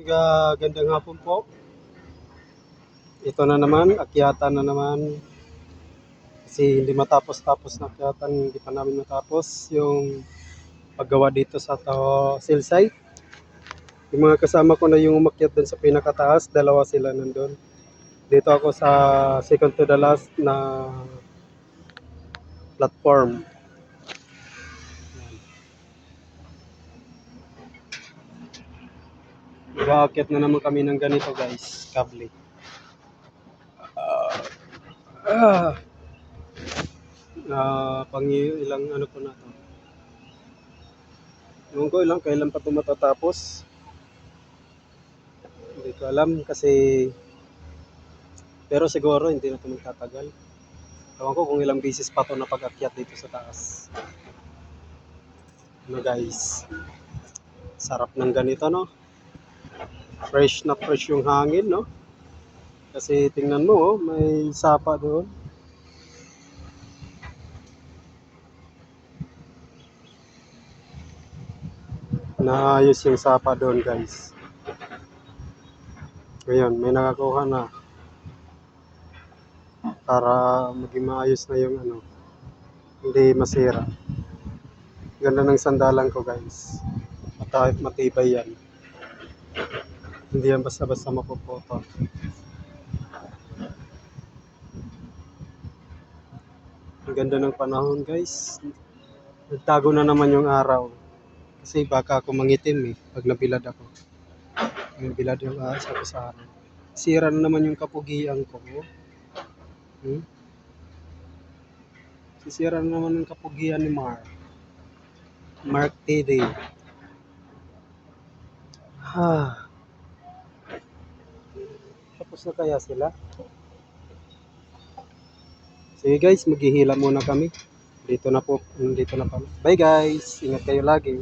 Magandang hapon po. Ito na naman, akyatan na naman. Kasi hindi matapos-tapos na akyatan, hindi pa namin matapos yung paggawa dito sa cell site. Yung mga kasama ko na yung umakyat dun sa pinakataas, dalawa sila nandun. Dito ako sa second to the last na platform. Mag-aakyat na naman kami ng ganito guys, kable. Pang ilang ano po na to. Ewan ko ilang kailan pa ito matatapos. Hindi ko alam kasi pero siguro hindi na ito magtatagal. Ewan ko kung ilang bisis pa ito na pag-akyat dito sa taas. Ano guys, sarap ng ganito no. Fresh na fresh yung hangin no. Kasi tingnan mo oh, may sapa doon. Naayos yung sapa doon guys. Ngayon, may nakakuha na. Para maging maayos na yung ano. Hindi masira. Ganda ng sandalan ko guys. Matibay yan. Hindi yan basta-basta mapuputo. Ang ganda ng panahon guys. Nagtago na naman yung araw. Kasi baka ako mangitim pag nabilad ako. Nabilad yung asa ko sa araw. Sira na naman yung kapugian ko. Sisira na naman yung kapugian ni Mark TV. Tapos na kaya sila? Sige guys, maghihila muna kami. Dito na pala. Bye guys, ingat kayo lagi.